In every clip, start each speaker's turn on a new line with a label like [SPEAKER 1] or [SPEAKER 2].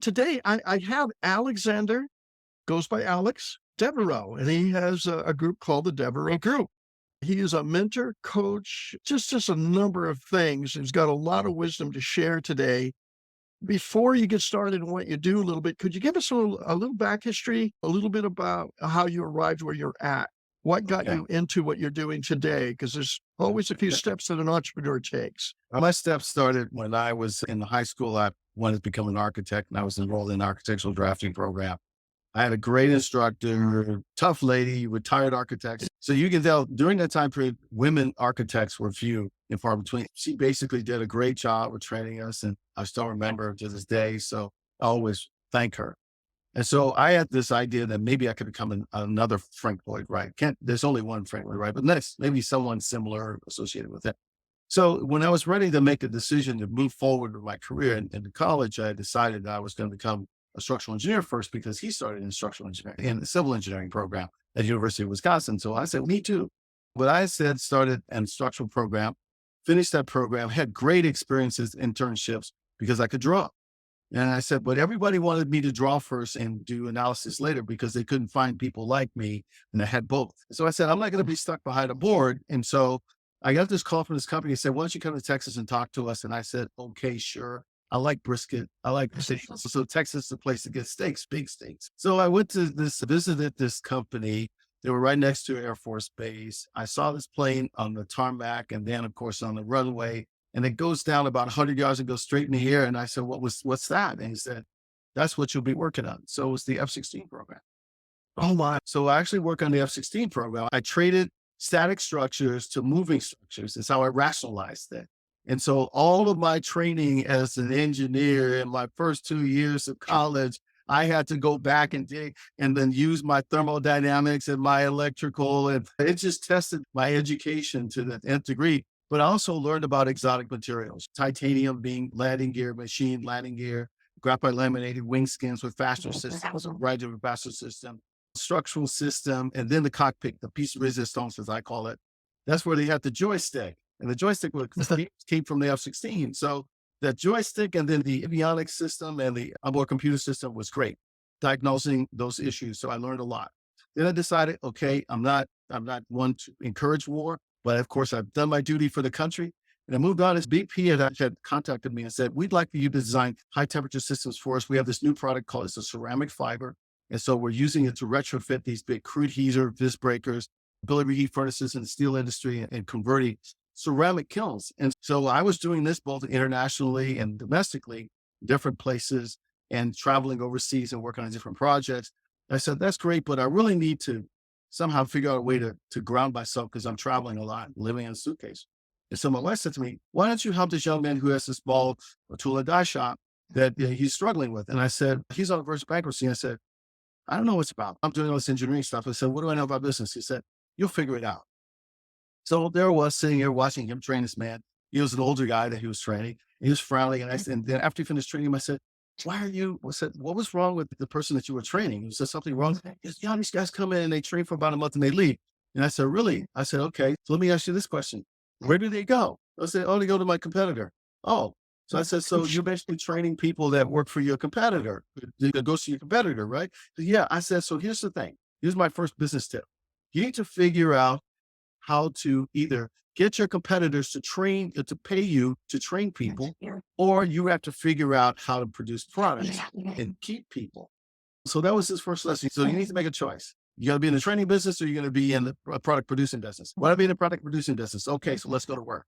[SPEAKER 1] Today I have Alexander, goes by Alex Devereux, and he has a group called the Devereux Group. He is a mentor, coach, just a number of things. He's got a lot of wisdom to share today. Before you get started on what you do a little bit, could you give us a little back history, a little bit about how you arrived where you're at? What got
[SPEAKER 2] Okay.
[SPEAKER 1] you into what you're doing today? Because there's always a few steps that an entrepreneur takes.
[SPEAKER 2] My steps started when I was in high school. I wanted to become an architect and I was enrolled in an architectural drafting program. I had a great instructor, tough lady, retired architect. So you can tell during that time period, women architects were few and far between. She basically did a great job with training us. And I still remember her to this day. So I always thank her. And so I had this idea that maybe I could become another Frank Lloyd Wright. There's only one Frank Lloyd Wright, but next, maybe someone similar associated with it. So when I was ready to make a decision to move forward with my career in college, I decided that I was going to become a structural engineer first because he started in structural engineering in the civil engineering program at University of Wisconsin. So I said, me too. But I said, started an structural program, finished that program, had great experiences, internships because I could draw. And I said, but everybody wanted me to draw first and do analysis later because they couldn't find people like me. And I had both. So I said, I'm not going to be stuck behind a board. And so I got this call from this company. They said, why don't you come to Texas and talk to us? And I said, okay, sure. I like brisket. I like steaks. So Texas is the place to get steaks, big steaks. So I went to visited this company. They were right next to Air Force Base. I saw this plane on the tarmac and then, of course, on the runway. And it goes down about 100 yards and goes straight in the air. And I said, what's that? And he said, that's what you'll be working on. So it's the F-16 program.
[SPEAKER 1] Oh my.
[SPEAKER 2] So I actually work on the F-16 program. I traded static structures to moving structures. It's how I rationalized it. And so all of my training as an engineer in my first 2 years of college, I had to go back and dig and then use my thermodynamics and my electrical. And it just tested my education to the nth degree. But I also learned about exotic materials, titanium being landing gear, machine landing gear, graphite laminated wing skins with fastener systems, a variety of fastener system, structural system, and then the cockpit, the piece of resistance, as I call it. That's where they had the joystick. And the joystick came from the F-16. So that joystick and then the avionics system and the onboard computer system was great, diagnosing those issues. So I learned a lot. Then I decided, okay, I'm not one to encourage war, but of course I've done my duty for the country. And I moved on as BP had contacted me and said, we'd like for you to design high temperature systems for us. We have this new product called it's a ceramic fiber. And so we're using it to retrofit these big crude heater, disc breakers, billet heat furnaces in the steel industry and converting ceramic kilns. And so I was doing this both internationally and domestically, different places and traveling overseas and working on different projects. I said, that's great, but I really need to somehow figure out a way to ground myself because I'm traveling a lot, living in a suitcase. And so my wife said to me, why don't you help this young man who has this small tool and die shop that he's struggling with? And I said, he's on the verge of bankruptcy. And I said, I don't know what it's about. I'm doing all this engineering stuff. I said, what do I know about business? He said, you'll figure it out. So there I was sitting here watching him train this man. He was an older guy that he was training. He was frowning. And and then after he finished training him, I said, why are you, I said, what was wrong with the person that you were training? Was there something wrong? He said, yeah, these guys come in and they train for about a month and they leave. And I said, really? I said, okay, so let me ask you this question. Where do they go? I said, oh, they go to my competitor. Oh, so I said, so you're basically training people that work for your competitor. It goes to your competitor, right? Yeah. I said, so here's the thing. Here's my first business tip. You need to figure out how to either get your competitors to train, to pay you to train people, or you have to figure out how to produce products and keep people. So that was his first lesson. So you need to make a choice. You got to be in the training business or you're going to be in the product producing business. Want to be in the product producing business? Okay, so let's go to work.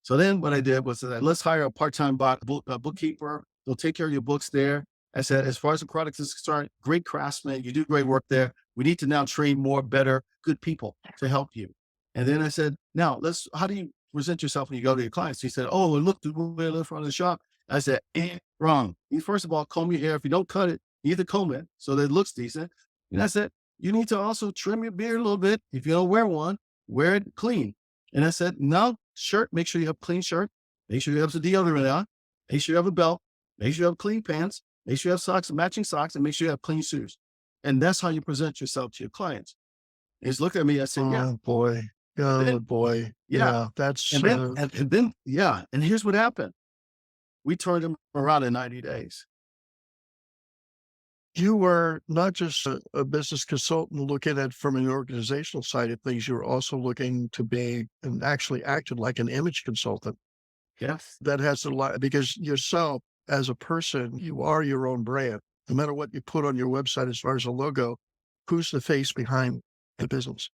[SPEAKER 2] So then what I did was that let's hire a part-time bookkeeper. They'll take care of your books there. I said, as far as the products is concerned, great craftsman, you do great work there. We need to now train more, better, good people to help you. And then I said, now how do you present yourself when you go to your clients? He said, oh, look, the way in front of the shop. I said, wrong. You first of all, comb your hair. If you don't cut it, you need to comb it so that it looks decent. And I said, you need to also trim your beard a little bit. If you don't wear one, wear it clean. And I said, no, shirt, make sure you have a clean shirt. Make sure you have some deodorant on. Make sure you have a belt. Make sure you have clean pants. Make sure you have socks, matching socks, and make sure you have clean shoes. And that's how you present yourself to your clients. And he's looked at me. I said, yeah.
[SPEAKER 1] Oh boy. Oh
[SPEAKER 2] Then,
[SPEAKER 1] boy.
[SPEAKER 2] yeah.
[SPEAKER 1] Yeah, that's
[SPEAKER 2] And then, yeah. And here's what happened. We turned him around in 90 days.
[SPEAKER 1] You were not just a business consultant looking at from an organizational side of things, you were also looking to be and actually acted like an image consultant.
[SPEAKER 2] Yes,
[SPEAKER 1] That has a lot because yourself as a person, you are your own brand. No matter what you put on your website as far as a logo, who's the face behind the business?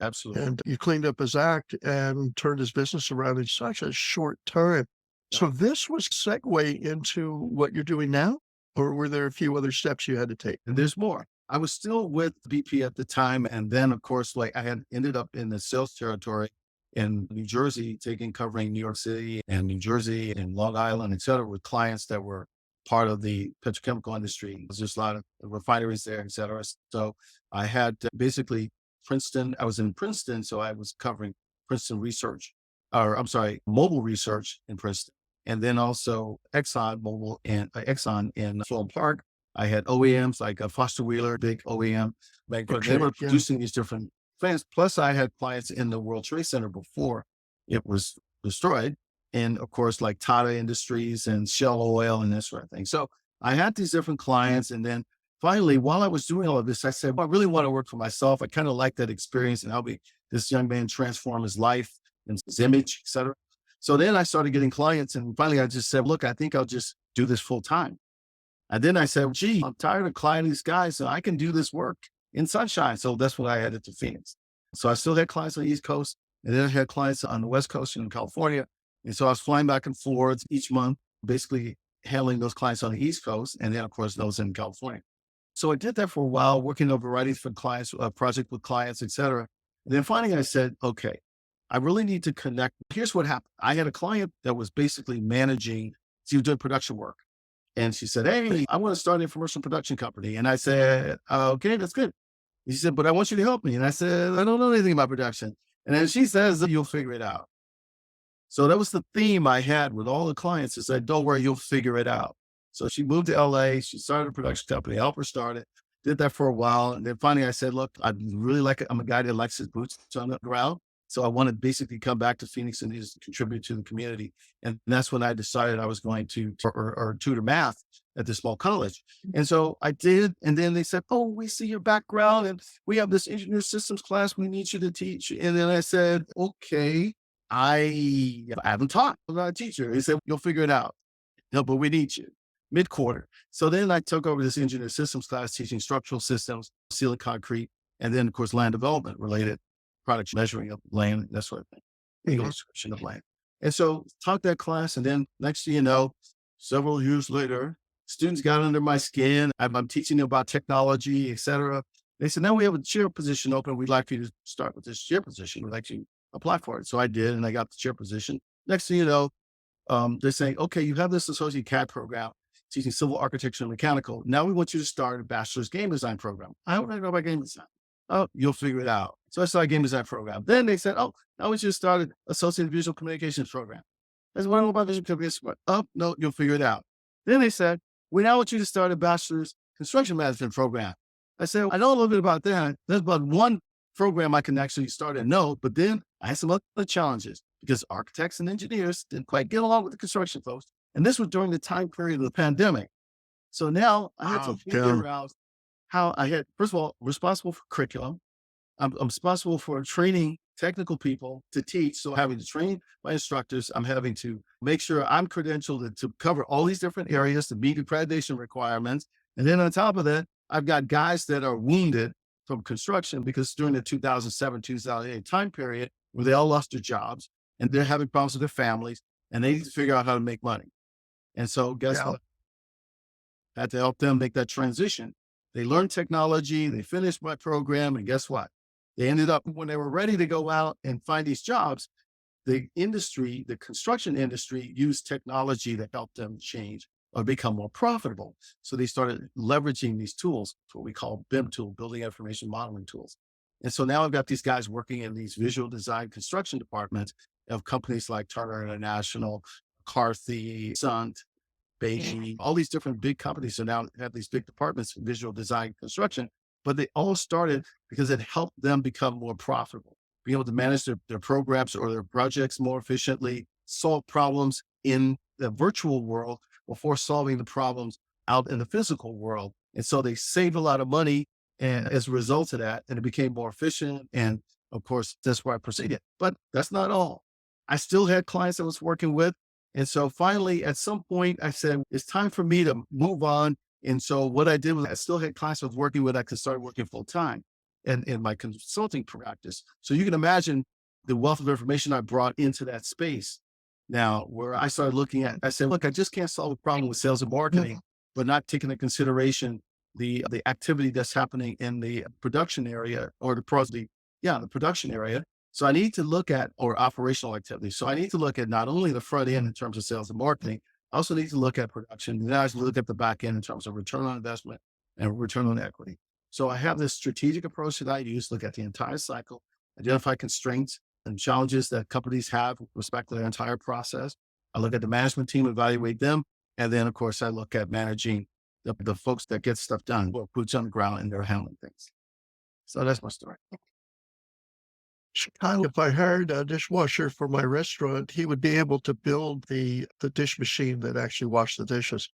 [SPEAKER 2] absolutely.
[SPEAKER 1] And you cleaned up his act and turned his business around in such a short time.
[SPEAKER 2] Yep.
[SPEAKER 1] So this was segue into what you're doing now, or were there a few other steps you had to take?
[SPEAKER 2] And there's more. I was still with BP at the time. And then, of course, like I had ended up in the sales territory in New Jersey, covering New York City and New Jersey and Long Island, et cetera, with clients that were part of the petrochemical industry. There's just a lot of refineries there, et cetera. So I had basically Princeton. I was in Princeton. So I was covering Princeton research, or I'm sorry, mobile research in Princeton. And then also Exxon in Fulham Park. I had OEMs like a Foster Wheeler, big OEM. Like they
[SPEAKER 1] Okay,
[SPEAKER 2] were
[SPEAKER 1] yeah.
[SPEAKER 2] producing these different plants. Plus, I had clients in the World Trade Center before it was destroyed. And of course, like Tata Industries and Shell Oil and that sort of thing. So I had these different clients. And then finally, while I was doing all of this, I said, well, I really want to work for myself. I kind of like that experience and helping this young man transform his life and his image, et cetera. So then I started getting clients. And finally, I just said, look, I think I'll just do this full time. And then I said, gee, I'm tired of climbing these guys, so I can do this work in sunshine. So that's when I headed to Phoenix. So I still had clients on the East Coast, and then I had clients on the West Coast in California. And so I was flying back and forth each month, basically handling those clients on the East Coast, and then, of course, those in California. So I did that for a while, working on a variety of clients, project with clients, et cetera. And then finally I said, okay, I really need to connect. Here's what happened. I had a client that was basically managing, she was doing production work. And she said, hey, I want to start a commercial production company. And I said, okay, that's good. She said, but I want you to help me. And I said, I don't know anything about production. And then she says, you'll figure it out. So that was the theme I had with all the clients is that, don't worry, you'll figure it out. So she moved to LA. She started a production company, helped her start it, did that for a while. And then finally I said, look, I really like it. I'm a guy that likes his boots on the ground. So I want to basically come back to Phoenix and just contribute to the community. And that's when I decided I was going to or tutor math at this small college. And so I did. And then they said, oh, we see your background and we have this engineer systems class we need you to teach. And then I said, okay, I haven't taught. I'm not a teacher. He said, you'll figure it out. No, but we need you mid-quarter. So then I took over this engineer systems class, teaching structural systems, steel and concrete, and then of course, land development related products, measuring of land, that sort of thing, legal description of land. And so taught that class. And then next thing you know, several years later, students got under my skin. I'm teaching them about technology, et cetera. They said, now we have a chair position open. We'd like for you to start with this chair position. We'd like you to apply for it. So I did, and I got the chair position. Next thing you know, they're saying, okay, you have this associate CAD program teaching civil architecture and mechanical. Now we want you to start a bachelor's game design program. I don't know about game design. Oh, you'll figure it out. So I started a game design program. Then they said, oh, now we just started associated visual communications program. I said, what about visual communications? Oh, no, you'll figure it out. Then they said, we now want you to start a bachelor's construction management program. I said, I know a little bit about that. There's about one program I can actually start and know, but then I had some other challenges because architects and engineers didn't quite get along with the construction folks. And this was during the time period of the pandemic. So now I had to figure out how I had, first of all, responsible for curriculum. I'm responsible for training technical people to teach. So having to train my instructors, I'm having to make sure I'm credentialed to cover all these different areas to meet accreditation requirements. And then on top of that, I've got guys that are wounded from construction because during the 2007, 2008 time period where they all lost their jobs and they're having problems with their families and they need to figure out how to make money. And so guess what? I had to help them make that transition. They learned technology, they finished my program, and guess what? They ended up, when they were ready to go out and find these jobs, the industry, the construction industry used technology to help them change or become more profitable. So they started leveraging these tools, what we call BIM tool, building information modeling tools. And so now I've got these guys working in these visual design construction departments of companies like Turner International, Carthy, Sunt, Beijing, all these different big companies. So now have these big departments in visual design construction, but they all started because it helped them become more profitable, be able to manage their programs or their projects more efficiently, solve problems in the virtual world before solving the problems out in the physical world. And so they saved a lot of money. And as a result of that, and it became more efficient. And of course, that's where I proceeded. But that's not all. I still had clients I was working with. And so finally, at some point, I said, it's time for me to move on. And so what I did was I still had clients I was working with. I could start working full time and in my consulting practice. So you can imagine the wealth of information I brought into that space. Now, where I started looking at, I said, look, I just can't solve a problem with sales and marketing, but not taking into consideration the activity that's happening in the production area or the production area. So I need to look at, or operational activity. So I need to look at not only the front end in terms of sales and marketing, I also need to look at production. And then I look at the back end in terms of return on investment and return on equity. So I have this strategic approach that I use, look at the entire cycle, identify constraints and challenges that companies have with respect to their entire process. I look at the management team, evaluate them. And then of course I look at managing the folks that get stuff done, or boots on the ground and they're handling things. So that's my story.
[SPEAKER 1] Kyle, if I hired a dishwasher for my restaurant, he would be able to build the dish machine that actually washed the dishes.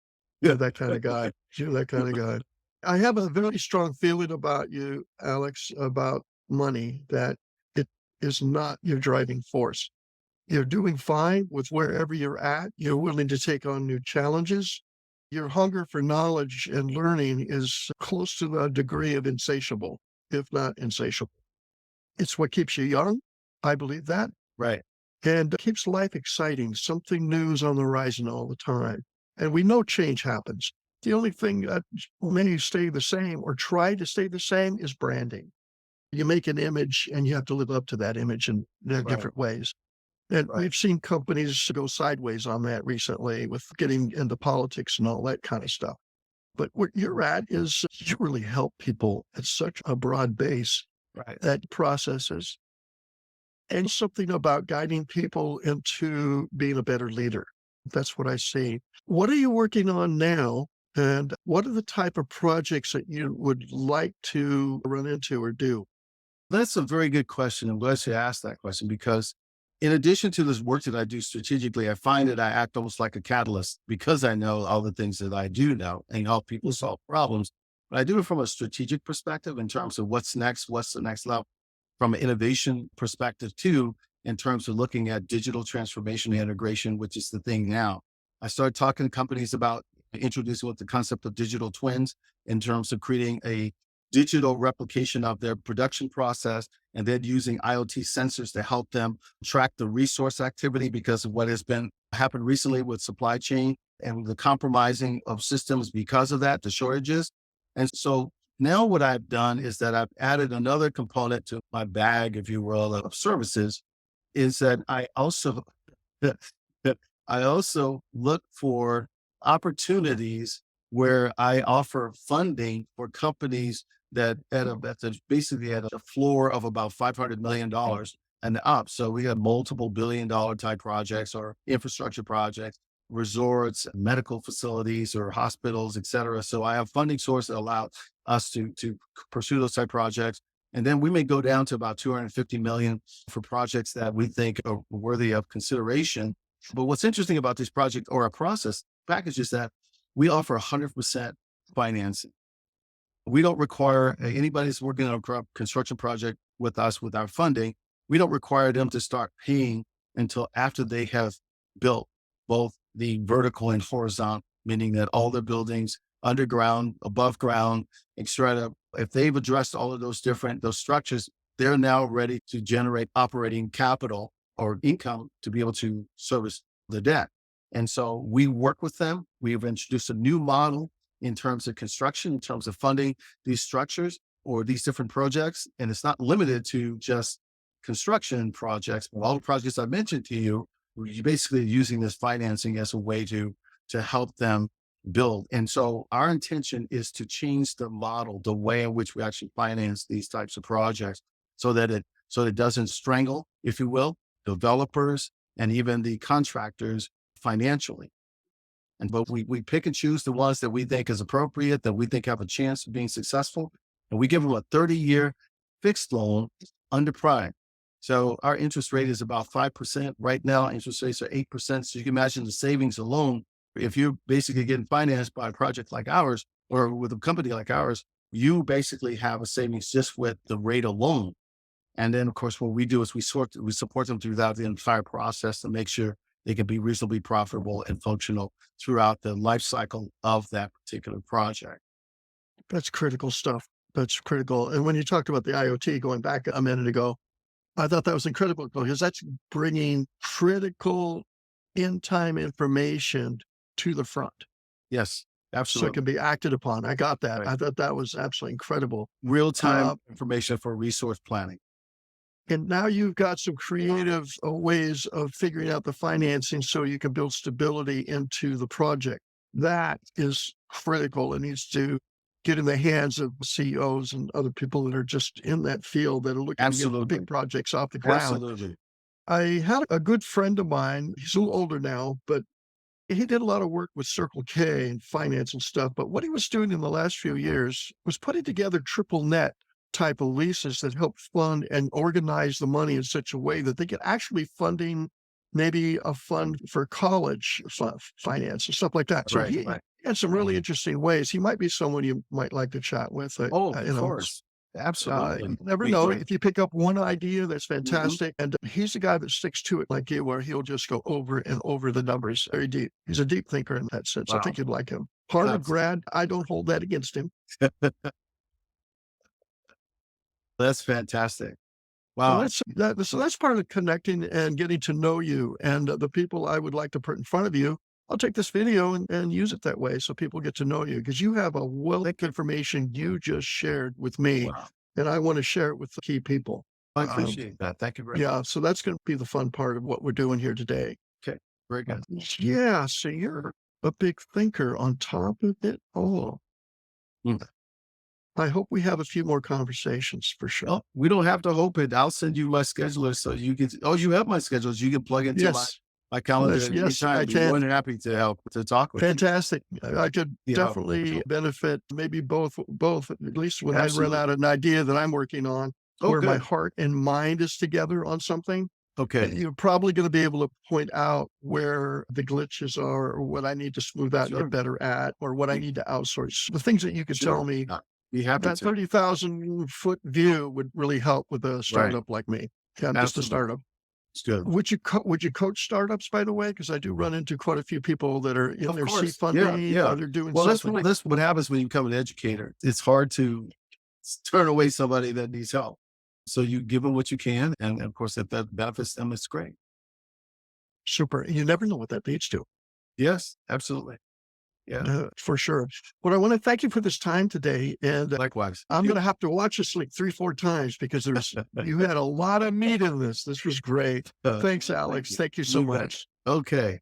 [SPEAKER 1] You're that kind of guy. You're that kind of guy. I have a very strong feeling about you, Alex, about money, that it is not your driving force. You're doing fine with wherever you're at. You're willing to take on new challenges. Your hunger for knowledge and learning is close to the degree of insatiable, if not insatiable. It's what keeps you young. I believe that.
[SPEAKER 2] Right.
[SPEAKER 1] And keeps life exciting. Something new is on the horizon all the time. And we know change happens. The only thing that many stay the same or try to stay the same is branding. You make an image and you have to live up to that image in different ways. And we've seen companies go sideways on that recently with getting into politics and all that kind of stuff. But where you're at is you really help people at such a broad base that processes, and something about guiding people into being a better leader. That's what I see. What are you working on now? And what are the type of projects that you would like to run into or do?
[SPEAKER 2] That's a very good question. I'm glad you asked that question because in addition to this work that I do strategically, I find that I act almost like a catalyst because I know all the things that I do know and help people solve problems. But I do it from a strategic perspective in terms of what's next, what's the next level, from an innovation perspective too, in terms of looking at digital transformation and integration, which is the thing now. I started talking to companies about introducing what the concept of digital twins in terms of creating a digital replication of their production process and then using IoT sensors to help them track the resource activity because of what has been happened recently with supply chain and the compromising of systems because of that, the shortages. And so now what I've done is that I've added another component to my bag, if you will, of services, is that I also look for opportunities where I offer funding for companies that basically at a floor of about $500 million and up. So we have multiple $1 billion type projects or infrastructure projects, resorts, medical facilities or hospitals, et cetera. So I have funding sources that allow us to pursue those type projects. And then we may go down to about 250 million for projects that we think are worthy of consideration. But what's interesting about this project or a process package is that we offer 100% financing. We don't require anybody that's working on a construction project with us with our funding. We don't require them to start paying until after they have built both the vertical and horizontal, meaning that all their buildings underground, above ground, etc. If they've addressed all of those structures, they're now ready to generate operating capital or income to be able to service the debt. And so we work with them. We've introduced a new model in terms of construction, in terms of funding these structures or these different projects. And it's not limited to just construction projects, but all the projects I mentioned to you, you're basically using this financing as a way to help them build. And so our intention is to change the model, the way in which we actually finance these types of projects so that it doesn't strangle, if you will, developers and even the contractors financially. But we pick and choose the ones that we think is appropriate, that we think have a chance of being successful. And we give them a 30-year fixed loan under prime. So our interest rate is about 5%. Right now, interest rates are 8%. So you can imagine the savings alone. If you're basically getting financed by a project like ours, or with a company like ours, you basically have a savings just with the rate alone. And then, of course, what we do is we support them throughout the entire process to make sure they can be reasonably profitable and functional throughout the life cycle of that particular project.
[SPEAKER 1] That's critical stuff. That's critical. And when you talked about the IoT going back a minute ago, I thought that was incredible because that's bringing critical in-time information to the front
[SPEAKER 2] Yes,
[SPEAKER 1] so it
[SPEAKER 2] absolutely.
[SPEAKER 1] can be acted upon. I got that.
[SPEAKER 2] Right.
[SPEAKER 1] I thought that was absolutely incredible.
[SPEAKER 2] Real time
[SPEAKER 1] Uh,
[SPEAKER 2] information for resource planning.
[SPEAKER 1] and now you've got some creative ways of figuring out the financing so you can build stability into the project. That is critical. It needs to get in the hands of CEOs and other people that are just in that field that are looking to get
[SPEAKER 2] Absolutely.
[SPEAKER 1] big projects off the ground.
[SPEAKER 2] Absolutely.
[SPEAKER 1] I had a good friend of mine, he's a little older now, but he did a lot of work with Circle K and finance and stuff. But what he was doing in the last few years was putting together triple net type of leases that help fund and organize the money in such a way that they could actually be funding maybe a fund for college finance and stuff like that. So
[SPEAKER 2] Right.
[SPEAKER 1] he
[SPEAKER 2] Right.
[SPEAKER 1] had some really interesting ways. He might be someone you might like to chat with.
[SPEAKER 2] Oh,
[SPEAKER 1] You
[SPEAKER 2] of
[SPEAKER 1] know,
[SPEAKER 2] course.
[SPEAKER 1] you
[SPEAKER 2] Absolutely.
[SPEAKER 1] never
[SPEAKER 2] Be
[SPEAKER 1] know
[SPEAKER 2] great.
[SPEAKER 1] if you pick up one idea that's
[SPEAKER 2] Mhm.
[SPEAKER 1] fantastic, and he's the guy that sticks to it like you, where he'll just go over and over the numbers very deep. He's a deep thinker in that sense. I
[SPEAKER 2] Wow.
[SPEAKER 1] think you'd like him. Harvard
[SPEAKER 2] That's
[SPEAKER 1] grad, I don't hold that against him.
[SPEAKER 2] that's fantastic.
[SPEAKER 1] So
[SPEAKER 2] Wow.
[SPEAKER 1] that's part of connecting and getting to know you and the people I would like to put in front of you. I'll take this video and use it that way so people get to know you because you have a wealth of information you just shared with me,
[SPEAKER 2] Wow.
[SPEAKER 1] and I want to share it with the key people.
[SPEAKER 2] I
[SPEAKER 1] Um,
[SPEAKER 2] appreciate that. Thank you very much.
[SPEAKER 1] yeah, so that's going to be the fun part of what we're doing here today.
[SPEAKER 2] Okay. Very good.
[SPEAKER 1] Yeah, so you're a big thinker on top of it all.
[SPEAKER 2] Mm.
[SPEAKER 1] I hope we have a few more conversations for sure.
[SPEAKER 2] Oh, we don't have to hope it. I'll send you my scheduler so you can, oh, you have my schedulers. You can plug into
[SPEAKER 1] Yes,
[SPEAKER 2] my calendar at any
[SPEAKER 1] yes,
[SPEAKER 2] time.
[SPEAKER 1] I
[SPEAKER 2] Be more
[SPEAKER 1] can.
[SPEAKER 2] than happy to help to talk with you.
[SPEAKER 1] Fantastic. I could
[SPEAKER 2] Yeah,
[SPEAKER 1] definitely benefit maybe both, at least when I run
[SPEAKER 2] absolutely.
[SPEAKER 1] out an idea that I'm working on,
[SPEAKER 2] Oh,
[SPEAKER 1] where my
[SPEAKER 2] good.
[SPEAKER 1] heart and mind is together on something.
[SPEAKER 2] Okay.
[SPEAKER 1] You're probably going to be able to point out where the glitches are or what I need to smooth out and get
[SPEAKER 2] Sure.
[SPEAKER 1] better at, or what I need to outsource. The things that you could tell
[SPEAKER 2] Sure.
[SPEAKER 1] me,
[SPEAKER 2] Be happy
[SPEAKER 1] that
[SPEAKER 2] to.
[SPEAKER 1] 30,000-foot view would really help with a
[SPEAKER 2] Right.
[SPEAKER 1] startup like me. Yeah, I'm just a
[SPEAKER 2] Absolutely.
[SPEAKER 1] startup.
[SPEAKER 2] It's good.
[SPEAKER 1] Would you coach startups, by the way? Because I do run into quite a few people that are in
[SPEAKER 2] Of
[SPEAKER 1] their seed
[SPEAKER 2] course. Yeah.
[SPEAKER 1] funding
[SPEAKER 2] Yeah.
[SPEAKER 1] or they're doing
[SPEAKER 2] Well,
[SPEAKER 1] something.
[SPEAKER 2] that's what happens when you become an educator. It's hard to turn away somebody that needs help. So you give them what you can. And of course, if that benefits them, it's great.
[SPEAKER 1] Super. You never know what that leads to.
[SPEAKER 2] Yes, absolutely. Yeah.
[SPEAKER 1] For sure. Well, I want to thank you for this time today. And
[SPEAKER 2] Likewise.
[SPEAKER 1] I'm going to have to watch this like 3-4 times because you had a lot of meat in this. This was great. Thanks,
[SPEAKER 2] Thank
[SPEAKER 1] Alex.
[SPEAKER 2] you.
[SPEAKER 1] Thank you so
[SPEAKER 2] You bet.
[SPEAKER 1] much.
[SPEAKER 2] Okay.